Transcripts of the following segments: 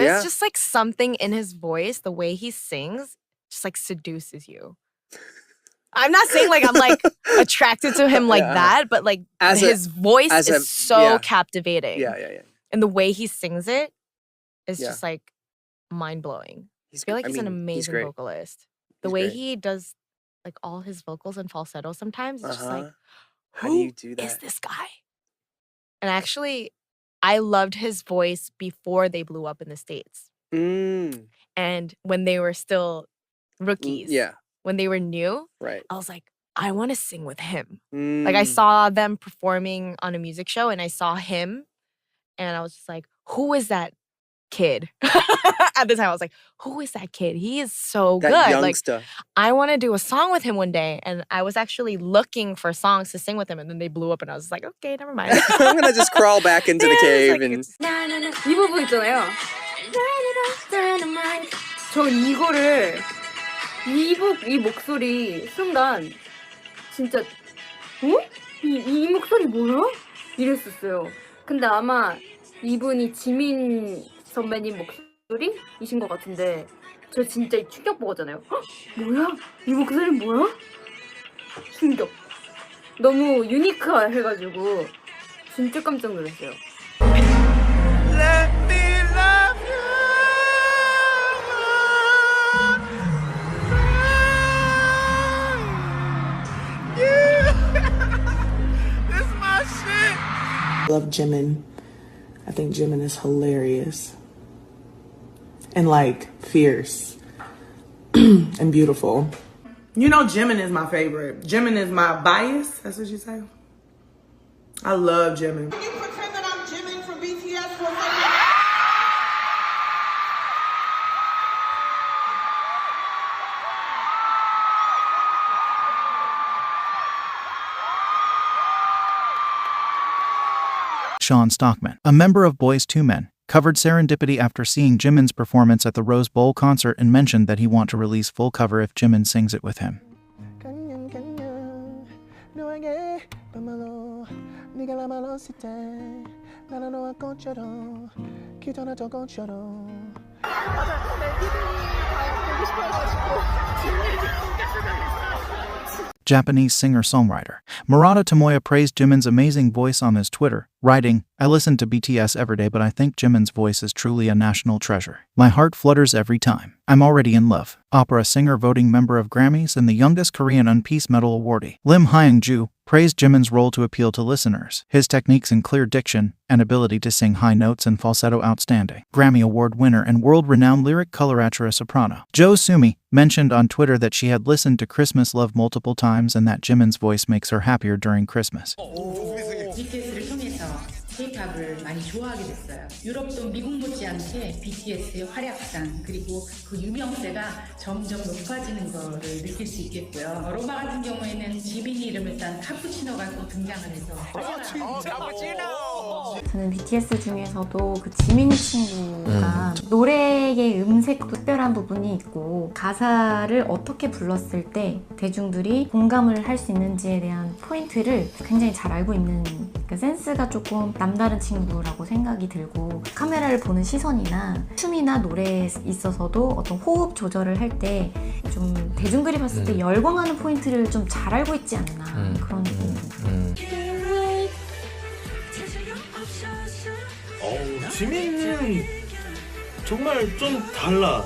There's just like something in his voice, the way he sings, just like seduces you. I'm not saying like I'm like attracted to him like that, but like his voice is so captivating. Yeah. And the way he sings it is just like mind-blowing. I feel like he's an amazing vocalist. The way he does like all his vocals and falsetto sometimes, it's just like, how do you do that? Is this guy? And actually, I loved his voice before they blew up in the States. And when they were still rookies. When they were new, I was like, I want to sing with him. Like I saw them performing on a music show and I saw him and I was just like, who is that kid? At the time, I was like, who is that kid? He is so good. Youngster. Like, I want to do a song with him one day. And I was actually looking for songs to sing with him and then they blew up and I was like, okay, never mind. I'm going to just crawl back into the cave. 이 부분 있잖아요. 저 이거를 이 목소리 순간 진짜 이 목소리 뭐야? 이랬었어요. 근데 아마 이분이 지민 선배님 목소리이신 것 같은데 저 진짜 충격 먹었잖아요. 헉, 뭐야? 이 목소리는 뭐야? 충격. 너무 유니크해가지고 진짜 깜짝 놀랐어요. I love Jimin. I think Jimin is hilarious and like fierce and beautiful. You know, Jimin is my favorite. Jimin is my bias. That's what you say. I love Jimin. Can you pretend that I'm Jimin from BTS for a Sean Stockman, a member of Boyz II Men, covered Serendipity after seeing Jimin's performance at the Rose Bowl concert and mentioned that he wants to release full cover if Jimin sings it with him. Japanese singer-songwriter Murata Tomoya praised Jimin's amazing voice on his Twitter, writing, "I listen to BTS every day, but I think Jimin's voice is truly a national treasure. My heart flutters every time. I'm already in love." Opera singer, voting member of Grammys, and the youngest Korean Unpeace Medal awardee, Lim Hyung-ju, praised Jimin's role to appeal to listeners. His techniques in clear diction and ability to sing high notes and falsetto outstanding. Grammy Award winner and world-renowned lyric coloratura soprano Jo Sumi mentioned on Twitter that she had listened to Christmas Love multiple times and that Jimin's voice makes her happier during Christmas. BTS를 통해서 K-팝을 많이 좋아하게 됐어요. 유럽도 미국 못지않게 BTS의 활약상 그리고 그 유명세가 점점 높아지는 거를 느낄 수 있겠고요. 로마 같은 경우에는 지민이 이름을 딴 카푸치노가 또 등장을 해서 저는 BTS 중에서도 그 지민 친구가 노래의 음색도 특별한 부분이 있고 가사를 어떻게 불렀을 때 대중들이 공감을 할 수 있는지에 대한 포인트를 굉장히 잘 알고 있는 그 센스가 조금 남다른 친구라고 생각이 들고 카메라를 보는 시선이나 춤이나 노래에 있어서도 어떤 호흡 조절을 할 때 좀 대중들이 봤을 때 열광하는 포인트를 좀 잘 알고 있지 않나 그런 지민은 정말 좀 달라.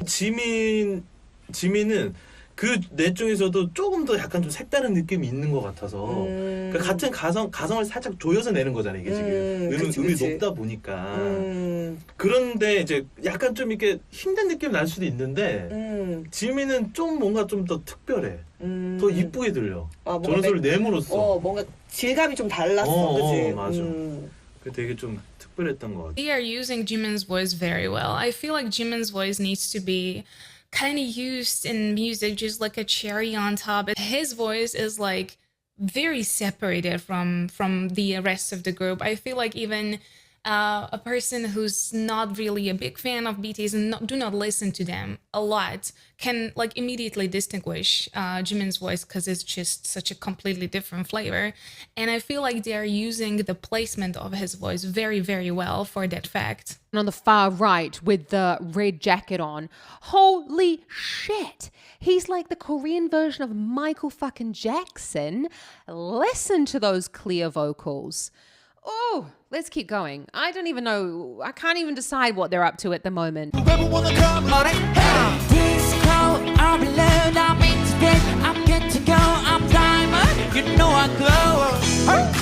지민은 그 내 중에서도 조금 더 약간 좀 색다른 느낌이 있는 것 같아서 그러니까 같은 가성을 살짝 조여서 내는 거잖아요. 이게 지금 음이 높다 보니까 그런데 이제 약간 좀 이렇게 힘든 느낌 날 수도 있는데 지민은 좀 뭔가 좀 더 특별해. 더 이쁘게 들려. 저런 소리를 내므로써 뭔가 질감이 좀 달랐어. 그치? 맞아. 그 되게 좀 특별했던 것 같아. They are using Jimin's voice very well. I feel like Jimin's voice needs to be kind of used in music just like a cherry on top. His voice is like very separated from the rest of the group. I feel like even a person who's not really a big fan of BTS and do not listen to them a lot can like immediately distinguish Jimin's voice because it's just such a completely different flavor. And I feel like they're using the placement of his voice very, very well for that fact. On the far right with the red jacket on, holy shit, he's like the Korean version of Michael fucking Jackson. Listen to those clear vocals. Oh, let's keep going. I don't even know. I can't even decide what they're up to at the moment.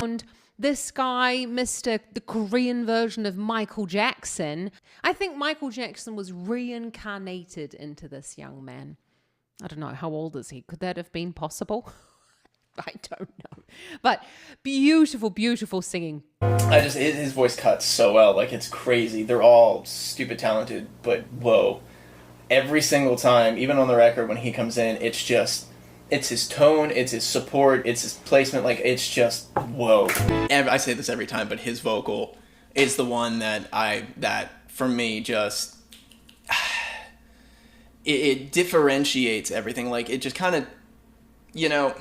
And this guy, the Korean version of Michael Jackson. I think Michael Jackson was reincarnated into this young man. I don't know, how old is he? Could that have been possible? I don't know. But beautiful, beautiful singing. His voice cuts so well. Like, it's crazy. They're all stupid talented, but whoa. Every single time, even on the record when he comes in, it's his tone, it's his support, it's his placement. Like, it's just, whoa. And I say this every time, but his vocal is the one that for me just, it differentiates everything. Like, it just kind of, you know,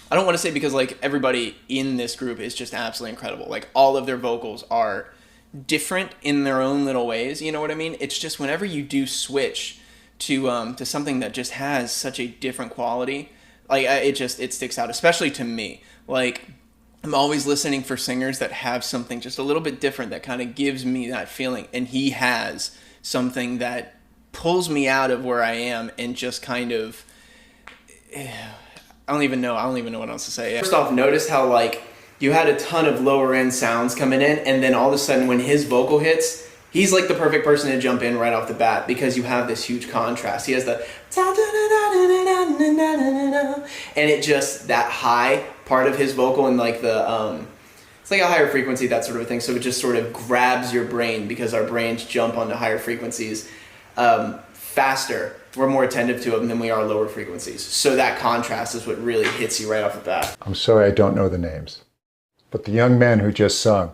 I don't want to say because like everybody in this group is just absolutely incredible. Like all of their vocals are different in their own little ways. You know what I mean? It's just whenever you do switch to something that just has such a different quality, like it sticks out, especially to me. Like I'm always listening for singers that have something just a little bit different that kind of gives me that feeling. And he has something that pulls me out of where I am and just kind of... I don't even know what else to say. First off, notice how like you had a ton of lower end sounds coming in, and then all of a sudden when his vocal hits, he's like the perfect person to jump in right off the bat because you have this huge contrast. He has the and it just, that high part of his vocal and like the it's like a higher frequency, that sort of thing. So it just sort of grabs your brain because our brains jump onto higher frequencies faster. We're more attentive to them than we are lower frequencies. So that contrast is what really hits you right off the bat. I'm sorry I don't know the names, but the young man who just sung,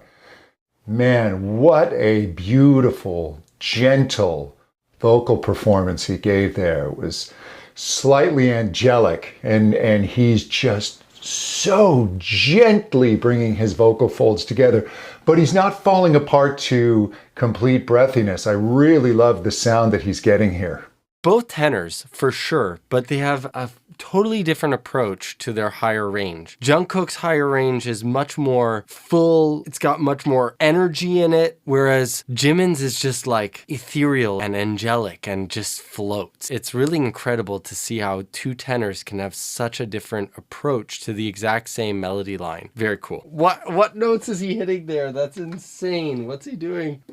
man, what a beautiful, gentle vocal performance he gave there. It was slightly angelic, and he's just so gently bringing his vocal folds together, but he's not falling apart to complete breathiness. I really love the sound that he's getting here. Both tenors, for sure, but they have a totally different approach to their higher range. Jungkook's higher range is much more full, it's got much more energy in it, whereas Jimin's is just like ethereal and angelic and just floats. It's really incredible to see how two tenors can have such a different approach to the exact same melody line. Very cool. What notes is he hitting there? That's insane. What's he doing?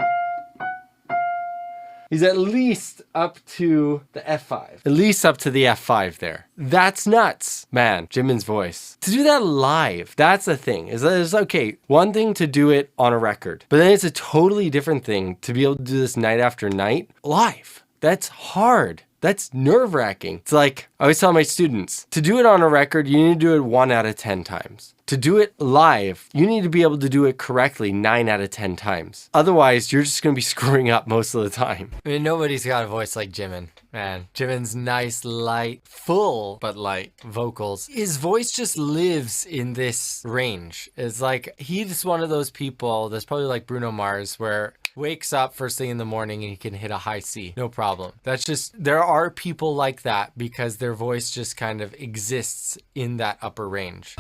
He's at least up to the F5. At least up to the F5 there. That's nuts, man. Jimin's voice. To do that live, that's the thing. It's okay, one thing to do it on a record, but then it's a totally different thing to be able to do this night after night live. That's hard. That's nerve-wracking. It's like, I always tell my students, to do it on a record, you need to do it 1 out of 10 times. To do it live, you need to be able to do it correctly 9 out of 10 times. Otherwise, you're just going to be screwing up most of the time. I mean, nobody's got a voice like Jimin, man. Jimin's nice, light, full, but light vocals. His voice just lives in this range. It's like, he's one of those people that's probably like Bruno Mars, where wakes up first thing in the morning and he can hit a high C, no problem. That's just, there are people like that because their voice just kind of exists in that upper range.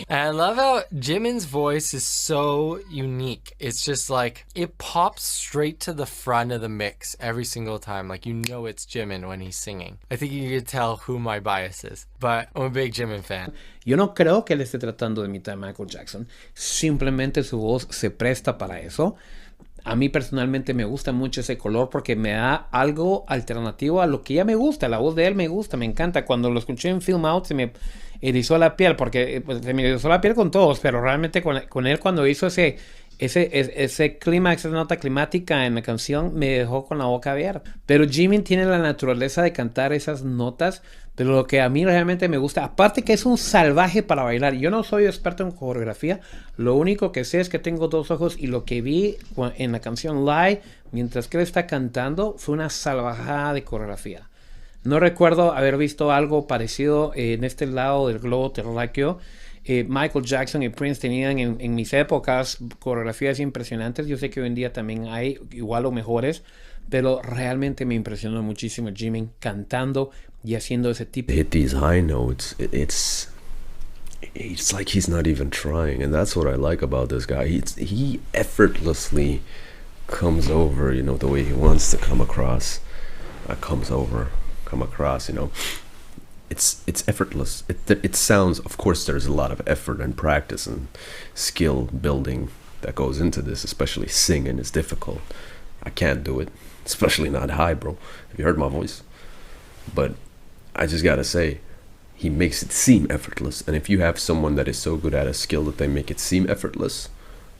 And I love how Jimin's voice is so unique. It's just like, it pops straight to the front of the mix every single time. Like, you know it's Jimin when he's singing. I think you can tell who my bias is, but I'm a big Jimin fan. Yo no creo que él esté tratando de imitar a Michael Jackson. Simplemente su voz se presta para eso. A mí personalmente me gusta mucho ese color porque me da algo alternativo a lo que ya me gusta. La voz de él me gusta, me encanta. Cuando lo escuché en Film Out se me erizó la piel, porque pues, se me erizó la piel con todos, pero realmente con él cuando hizo ese clímax, esa nota climática en la canción me dejó con la boca abierta. Pero Jimin tiene la naturaleza de cantar esas notas, pero lo que a mí realmente me gusta, aparte que es un salvaje para bailar, yo no soy experto en coreografía, lo único que sé es que tengo dos ojos y lo que vi en la canción Lie, mientras que él está cantando, fue una salvajada de coreografía. No recuerdo haber visto algo parecido en este lado del globo terráqueo. Michael Jackson y Prince tenían en mis épocas coreografías impresionantes. Yo sé que hoy en día también hay igual o mejores, pero realmente me impresionó muchísimo Jimin cantando y haciendo ese tipo. Hit these high notes. It's like he's not even trying, and that's what I like about this guy. He effortlessly comes over, you know, the way he wants to come across. Come across, you know. It's effortless. It sounds, of course, there's a lot of effort and practice and skill building that goes into this, especially singing is difficult. I can't do it, especially not high, bro. Have you heard my voice? But I just gotta say, he makes it seem effortless. And if you have someone that is so good at a skill that they make it seem effortless,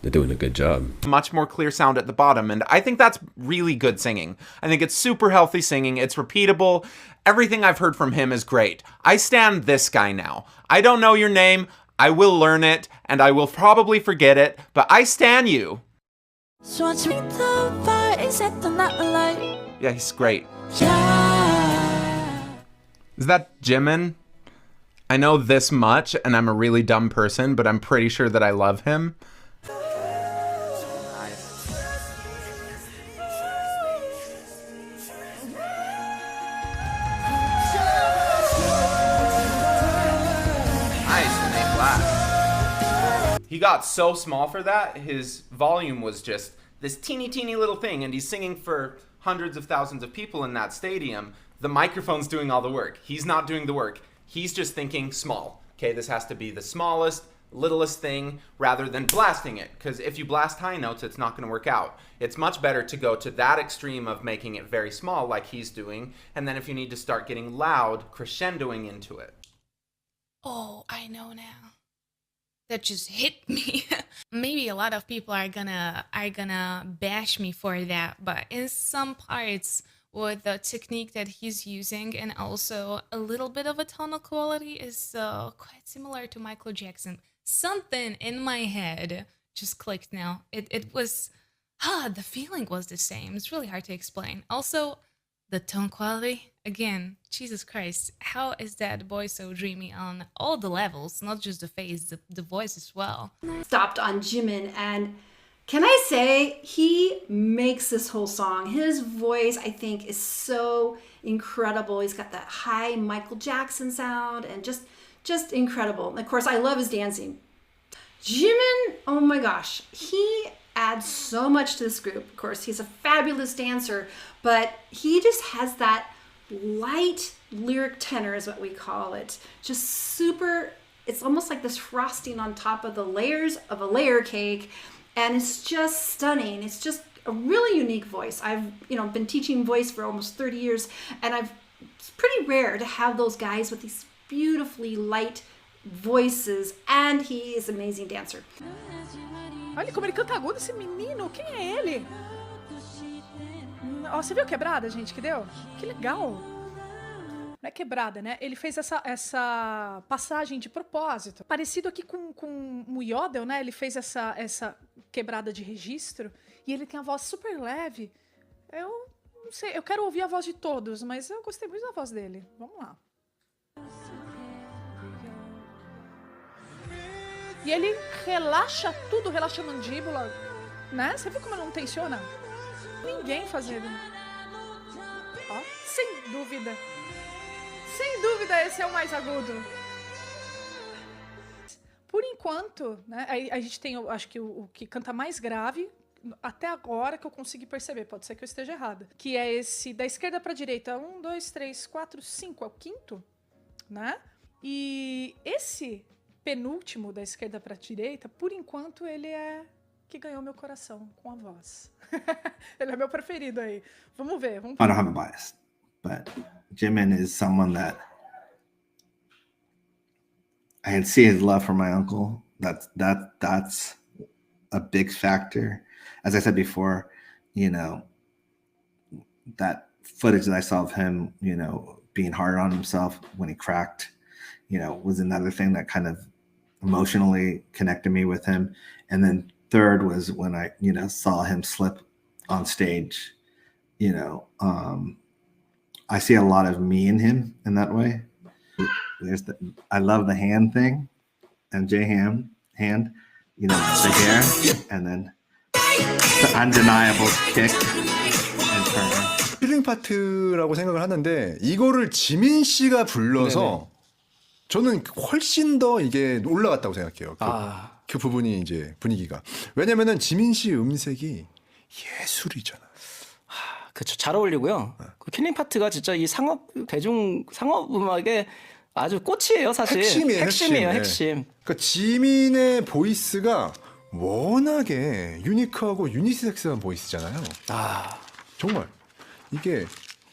they're doing a good job. Much more clear sound at the bottom, and I think that's really good singing. I think it's super healthy singing. It's repeatable. Everything I've heard from him is great. I stand this guy now. I don't know your name. I will learn it, and I will probably forget it, but I stan you. Yeah, he's great. Is that Jimin? I know this much, and I'm a really dumb person, but I'm pretty sure that I love him. He got so small for that, his volume was just this teeny little thing, and he's singing for hundreds of thousands of people in that stadium. The microphone's doing all the work. He's not doing the work. He's just thinking small. Okay, this has to be the smallest, littlest thing rather than blasting it, because if you blast high notes, it's not going to work out. It's much better to go to that extreme of making it very small like he's doing, and then if you need to start getting loud, crescendoing into it. Oh, I know now. That just hit me. Maybe a lot of people are gonna bash me for that, but in some parts with the technique that he's using and also a little bit of a tonal quality is quite similar to Michael Jackson. Something in my head just clicked now. It was the feeling was the same. It's really hard to explain. Also, the tone quality, again, Jesus Christ, how is that voice so dreamy on all the levels, not just the face, the voice as well. Stopped on Jimin, and can I say, he makes this whole song. His voice, I think, is so incredible. He's got that high Michael Jackson sound and just incredible. And of course, I love his dancing. Jimin, oh my gosh, he adds so much to this group. Of course, he's a fabulous dancer, but he just has that light lyric tenor is what we call it. Just super, it's almost like this frosting on top of the layers of a layer cake, and it's just stunning. It's just a really unique voice. I've been teaching voice for almost 30 years, and it's pretty rare to have those guys with these beautifully light voices, and he is an amazing dancer. Olha como ele canta agudo, esse menino. Quem é ele? Ó, você viu a quebrada, gente, que deu? Que legal. Não é quebrada, né? Ele fez essa passagem de propósito. Parecido aqui com o Yodel, né? Ele fez essa quebrada de registro. E ele tem a voz super leve. Eu não sei, eu quero ouvir a voz de todos, mas eu gostei muito da voz dele. Vamos lá. E ele relaxa tudo, relaxa a mandíbula, né? Você viu como ele não tensiona? Ninguém fazendo. Ó, sem dúvida. Sem dúvida, esse é o mais agudo. Por enquanto, né? A gente tem, acho que o que canta mais grave, até agora que eu consegui perceber, pode ser que eu esteja errada, que é esse da esquerda para a direita. 1, 2, 3, 4, 5, é o quinto, né? E esse penúltimo da esquerda para a direita, por enquanto ele é que ganhou meu coração com a voz. Ele é meu preferido aí. Vamos ver. I don't have a bias, but Jimin is someone that I can see his love for my uncle. That's a big factor. As I said before, you know, that footage that I saw of him, you know, being hard on himself when he cracked, you know, was another thing that kind of emotionally connected me with him. And then third was when I, you know, saw him slip on stage. You know, I see a lot of me in him in that way. I love the hand thing, MJ hand, you know, the hair, and then the undeniable kick and turn. 힐링 파트라고 생각을 하는데 이거를 지민 씨가 불러서 저는 훨씬 더 이게 올라갔다고 생각해요. 그 부분이 이제 분위기가. 왜냐면은 지민 씨 음색이 예술이잖아. 그쵸, 잘 어울리고요. 그 킬링 파트가 진짜 이 대중 상업 음악의 아주 꽃이에요, 사실. 핵심이에요, 핵심. 그러니까 지민의 보이스가 워낙에 유니크하고 유니섹스한 보이스잖아요. 정말 이게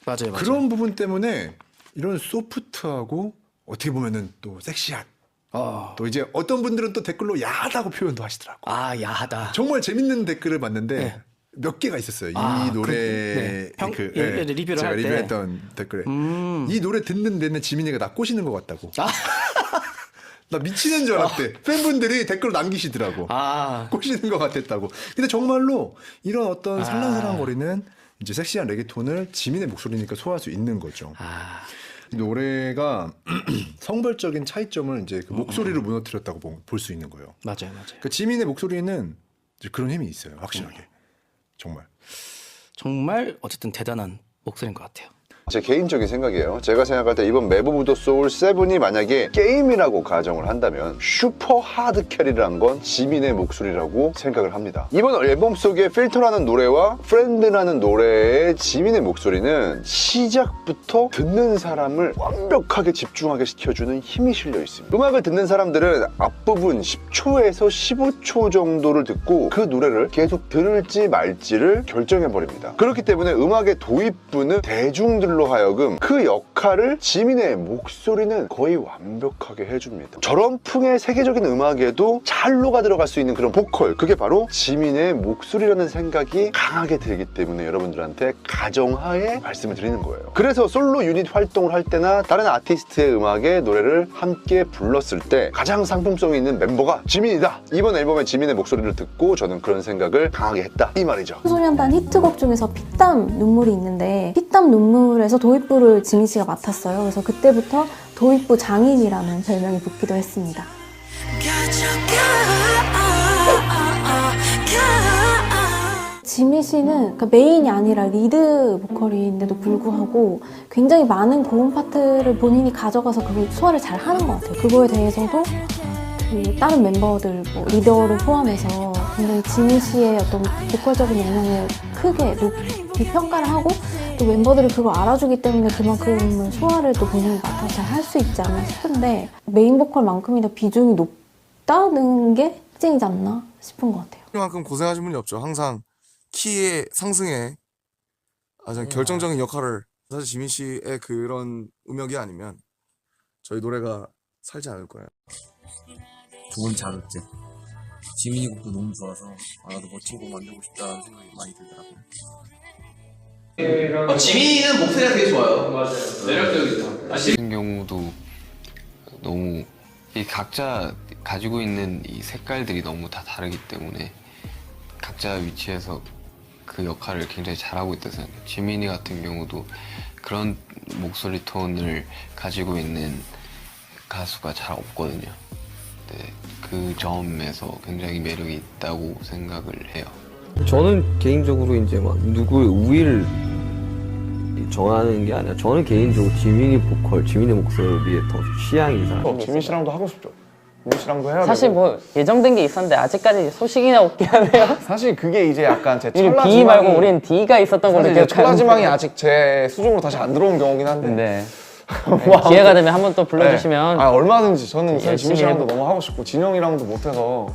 맞아요. 그런 부분 때문에 이런 소프트하고 어떻게 보면은 또 섹시한. 또 이제 어떤 분들은 또 댓글로 야하다고 표현도 하시더라고. 야하다. 정말 재밌는 댓글을 봤는데 몇 개가 있었어요. 이 노래 리뷰를 제가 할 때. 리뷰했던 댓글에 이 노래 듣는 데는 지민이가 나 꼬시는 것 같다고. 나 미치는 줄 알았대. 팬분들이 댓글로 남기시더라고. 꼬시는 것 같았다고. 근데 정말로 이런 어떤 살랑살랑거리는 이제 섹시한 레게톤을 지민의 목소리니까 소화할 수 있는 거죠. 이 노래가 성별적인 차이점을 이제 그 목소리로 무너뜨렸다고 볼 수 있는 거예요. 맞아요. 그러니까 지민의 목소리는 이제 그런 힘이 있어요. 확실하게. 정말 어쨌든 대단한 목소리인 것 같아요. 제 개인적인 생각이에요. 제가 생각할 때 이번 매브 오브 더 소울 7이 만약에 게임이라고 가정을 한다면 슈퍼 하드 캐리를 한 건 지민의 목소리라고 생각을 합니다. 이번 앨범 속의 필터라는 노래와 프렌드라는 노래의 지민의 목소리는 시작부터 듣는 사람을 완벽하게 집중하게 시켜주는 힘이 실려 있습니다. 음악을 듣는 사람들은 앞부분 10초에서 15초 정도를 듣고 그 노래를 계속 들을지 말지를 결정해버립니다. 그렇기 때문에 음악의 도입부는 대중들로 하여금 그 역할을 지민의 목소리는 거의 완벽하게 해줍니다. 저런 풍의 세계적인 음악에도 잘 녹아 들어갈 수 있는 그런 보컬, 그게 바로 지민의 목소리라는 생각이 강하게 들기 때문에 여러분들한테 가정하에 말씀을 드리는 거예요. 그래서 솔로 유닛 활동을 할 때나 다른 아티스트의 음악에 노래를 함께 불렀을 때 가장 상품성이 있는 멤버가 지민이다. 이번 앨범의 지민의 목소리를 듣고 저는 그런 생각을 강하게 했다, 이 말이죠. 소년단 히트곡 중에서 피땀 눈물이 있는데 피땀 눈물에서 도입부를 지민 씨가 맡았어요. 그래서 그때부터 도입부 장인이라는 별명이 붙기도 했습니다. 지민 씨는 메인이 아니라 리드 보컬인데도 불구하고 굉장히 많은 고음 파트를 본인이 가져가서 그걸 소화를 잘 하는 것 같아요. 그거에 대해서도 그 다른 멤버들, 리더를 포함해서 굉장히 지민 씨의 어떤 보컬적인 역량을 크게 높이 평가를 하고 또 멤버들이 그걸 알아주기 때문에 그만큼 소화를 또 본인이 맡아서 잘 할 수 있지 않나 싶은데 메인 보컬만큼이나 비중이 높다는 게 특징이지 않나 싶은 것 같아요. 이만큼 고생하신 분이 없죠. 항상 키의 상승에 아주 결정적인 역할을, 사실 지민 씨의 그런 음역이 아니면 저희 노래가 살지 않을 거예요. 좋은 자극제. 지민이 곡도 너무 좋아서 나도 멋진 곡 만들고 싶다는 생각이 많이 들더라고요. 지민이는 목소리가 되게 좋아요. 맞아요. 매력적이죠. 같은 경우도 너무 이 각자 가지고 있는 이 색깔들이 너무 다 다르기 때문에 각자 위치에서 그 역할을 굉장히 잘하고 있다고 생각해요. 지민이 같은 경우도 그런 목소리 톤을 가지고 있는 가수가 잘 없거든요. 그 점에서 굉장히 매력이 있다고 생각을 해요. 저는 개인적으로 이제 막 누구의 우위를 정하는 게 아니라 저는 개인적으로 지민이 보컬, 지민의 목소리에 더 취향이 있어요. 지민 씨랑도 하고 싶죠. 지민 씨랑도 해야 사실 되고. 뭐 예정된 게 있었는데 아직까지 소식이나 없긴 하네요. 사실 그게 이제 약간 제 우리 찰나 B 지망이 말고 우린 D가 있었던 걸로 사실 이제 찰나 기억하는데 지망이 아직 제 수중으로 다시 안 들어온 경우긴 한데. 네. 기회가 되면 한번 또 불러주시면 네. 얼마든지 저는 지민 열심히 씨랑도 해보고. 너무 하고 싶고 진영이랑도 못해서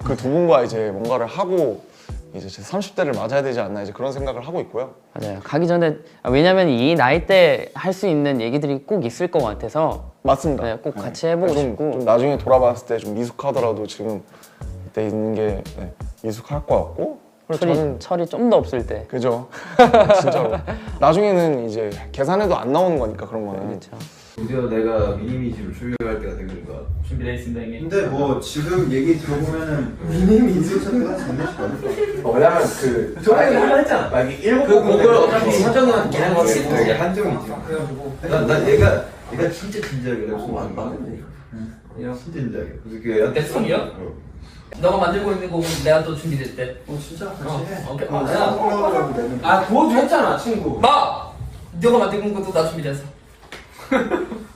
그 두 분과 이제 뭔가를 하고 이제 제 30대를 맞아야 되지 않나 이제 그런 생각을 하고 있고요. 맞아요. 가기 전에 왜냐면 이 나이 때 할 수 있는 얘기들이 꼭 있을 것 같아서 맞습니다. 네, 꼭 같이 해보고 싶고 좀 나중에 돌아봤을 때 좀 미숙하더라도 지금 때 있는 게 미숙할 것 같고 철이 좀 더 없을 때. 그죠. 진짜로. 나중에는 이제 계산해도 안 나오는 거니까 그런 거는. 그렇죠. 드디어 내가 미니미지로 출격할 때가 되니까 준비되어 있습니다 형님. 근데 뭐 지금 얘기 들어보면은 미니미지 찾기가 정말 많을 것 같아. 왜냐면 그 저번에 한번 했잖아. 막 일곱 곡을 어차피 사정이한테 보낸 거는 되게 한정이지. 그래가지고 난 얘가 진짜 진지하게 내가 손 안 받는데. 진짜 진지하게. 그래서 내 손이요? 너가 만들고 있는 곡은 내가 또 준비됐대. 진짜 같이 해. 오케이. 그거 했잖아 친구. 마! 너가 만들고 있는 것도 나 준비됐어.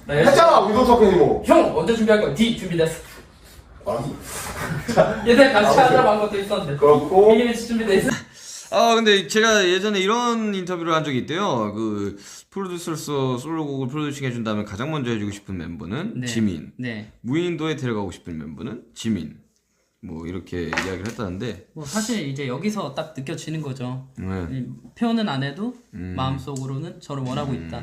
나 했잖아 위도 석현이고. 형 언제 준비할 거야? D 준비됐어. 예전에 같이 하자고 한 것도 있었는데. 그렇고. 미니미치 준비됐어. 근데 제가 예전에 이런 인터뷰를 한 적이 있대요. 그 프로듀서로서 솔로곡을 프로듀싱 해준다면 가장 먼저 해주고 싶은 멤버는 네. 지민. 네. 무인도에 데려가고 싶은 멤버는 지민. 뭐 이렇게 이야기를 했다는데. 뭐 사실 이제 여기서 딱 느껴지는 거죠. 네. 표현은 안 해도 마음속으로는 저를 원하고 있다.